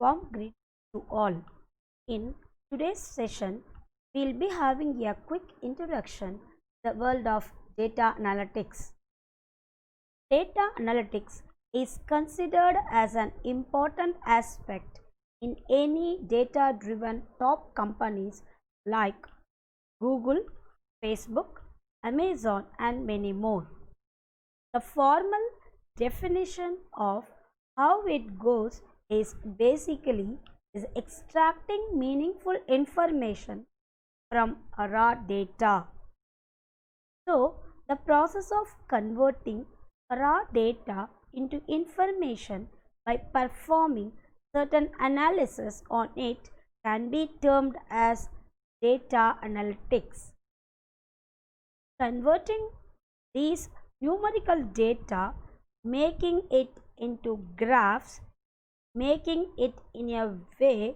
warm greeting to all. In today's session, we'll be having a quick introduction to the world of data analytics. Data analytics is considered as an important aspect in any data-driven top companies like Google, Facebook, Amazon, and many more. The formal definition of how it goes is basically is extracting meaningful information from raw data. So, the process of converting raw data into information by performing certain analysis on it can be termed as data analytics. Converting these numerical data, making it into graphs, making it in a way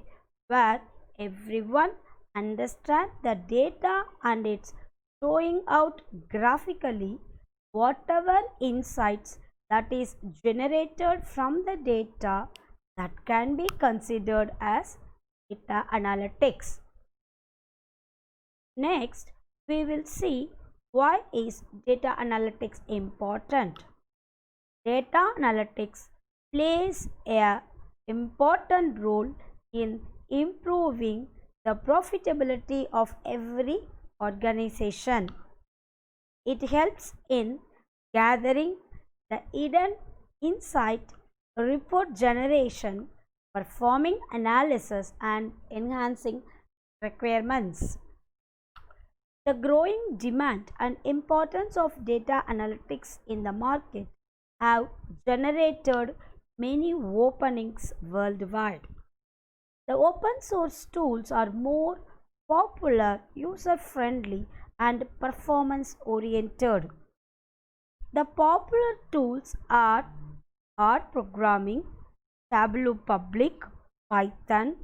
where everyone understands the data and it's showing out graphically whatever insights that is generated from the data, that can be considered as data analytics. Next, we will see why is data analytics important. Data analytics plays an important role in improving the profitability of every organization. It helps in gathering the hidden insight, report generation, performing analysis, and enhancing requirements. The growing demand and importance of data analytics in the market have generated many openings worldwide. The open source tools are more popular, user-friendly, and performance-oriented. The popular tools are R programming, Tableau Public, Python,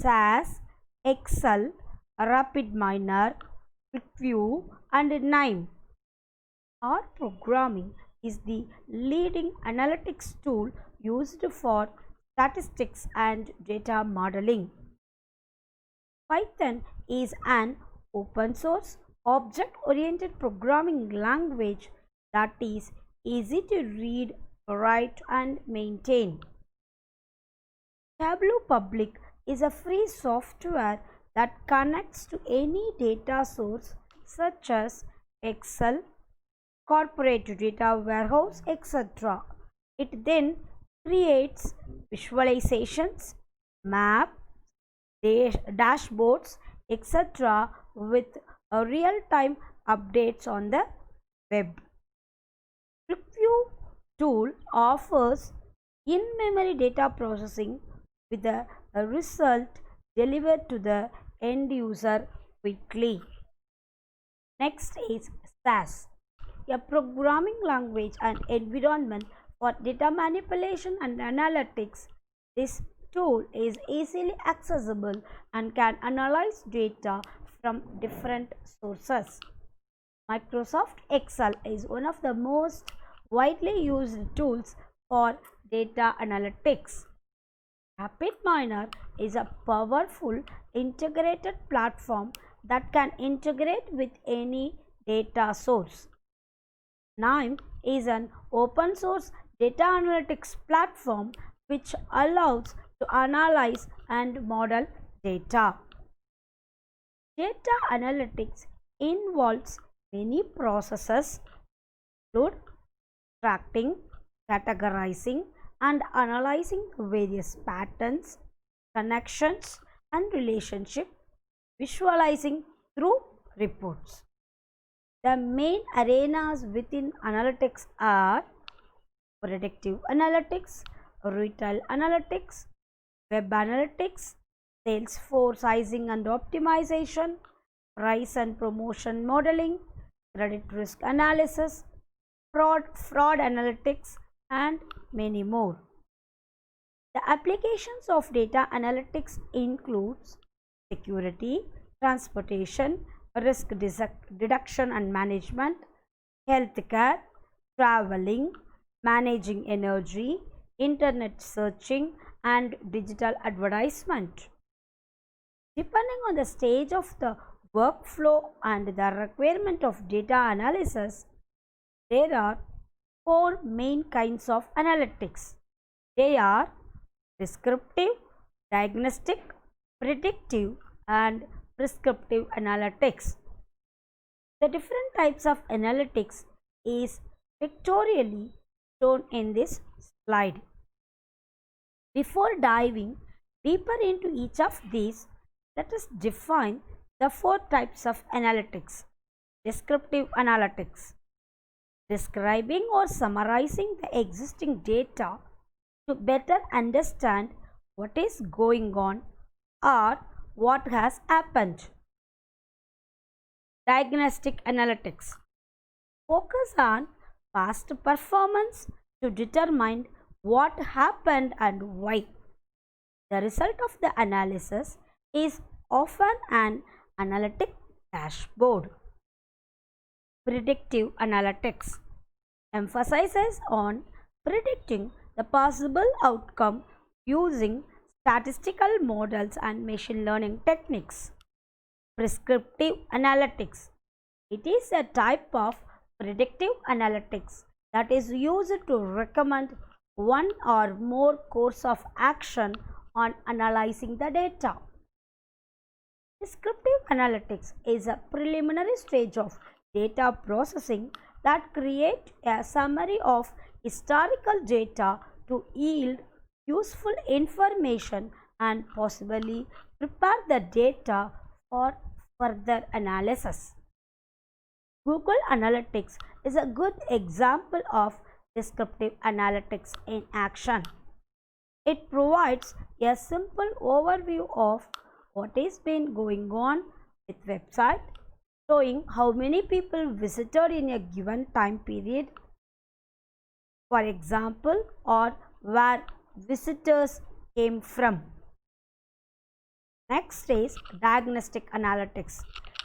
SAS, Excel, RapidMiner, QuickView, and KNIME. R programming is the leading analytics tool used for statistics and data modeling. Python is an open source, object-oriented programming language that is easy to read, write, and maintain. Tableau Public is a free software that connects to any data source such as Excel, corporate data warehouse, etc. It then creates visualizations, maps, dashboards, etc. with real-time updates on the web. QuickView tool offers in-memory data processing with the result delivered to the end user quickly. Next is SAS, a programming language and environment for data manipulation and analytics. This tool is easily accessible and can analyze data from different sources. Microsoft Excel is one of the most widely used tools for data analytics. RapidMiner is a powerful integrated platform that can integrate with any data source. KNIME is an open source data analytics platform which allows to analyze and model data. Data analytics involves many processes, include extracting, categorizing, and analyzing various patterns, connections, and relationships, visualizing through reports. The main arenas within analytics are predictive analytics, retail analytics, web analytics, sales force sizing and optimization, price and promotion modeling, credit risk analysis, fraud analytics, and many more. The applications of data analytics includes security, transportation, risk reduction and management, healthcare, traveling, managing energy, internet searching, and digital advertisement. Depending on the stage of the workflow and the requirement of data analysis, there are four main kinds of analytics. They are descriptive, diagnostic, predictive, and prescriptive analytics. The different types of analytics is pictorially shown in this slide. Before diving deeper into each of these, let us define the four types of analytics. Descriptive analytics, describing or summarizing the existing data to better understand what is going on or what has happened. Diagnostic analytics focus on past performance to determine what happened and why. The result of the analysis is often an analytic dashboard. Predictive analytics emphasizes on predicting the possible outcome using statistical models and machine learning techniques. Prescriptive analytics. It is a type of predictive analytics that is used to recommend one or more course of action on analyzing the data. Descriptive analytics is a preliminary stage of data processing that creates a summary of historical data to yield useful information and possibly prepare the data for further analysis. Google Analytics is a good example of descriptive analytics in action. It provides a simple overview of what is been going on with website, showing how many people visited in a given time period, for example, or where visitors came from. Next is diagnostic analytics.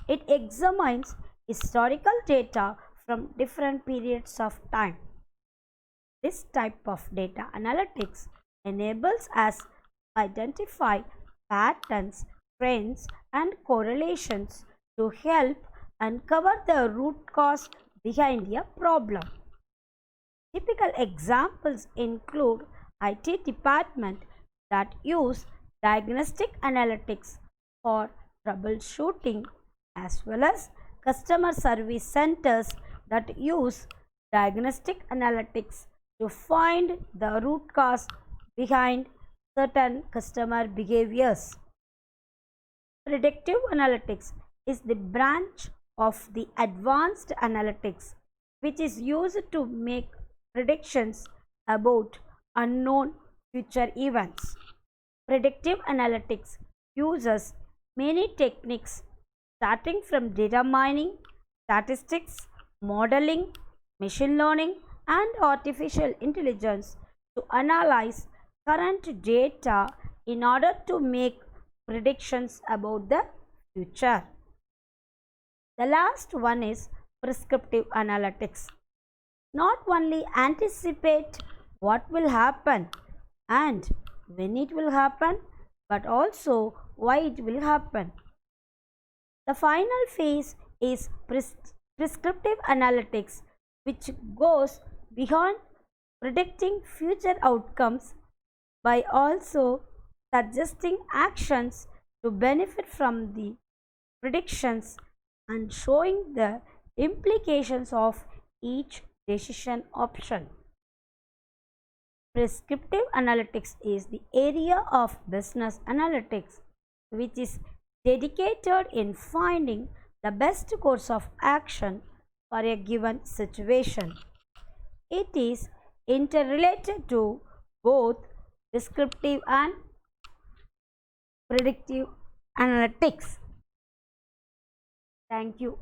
It examines historical data from different periods of time. This type of data analytics enables us to identify patterns, trends, and correlations to help uncover the root cause behind a problem. Typical examples include IT departments that use diagnostic analytics for troubleshooting, as well as customer service centers that use diagnostic analytics to find the root cause behind certain customer behaviors. Predictive analytics is the branch of the advanced analytics which is used to make predictions about unknown future events. Predictive analytics uses many techniques starting from data mining, statistics, modeling, machine learning, and artificial intelligence to analyze current data in order to make predictions about the future. The last one is prescriptive analytics. Not only anticipate what will happen and when it will happen, but also why it will happen. The final phase is prescriptive analytics, which goes beyond predicting future outcomes by also suggesting actions to benefit from the predictions and showing the implications of each decision option. Prescriptive analytics is the area of business analytics which is dedicated in finding the best course of action for a given situation. It is interrelated to both descriptive and predictive analytics. Thank you.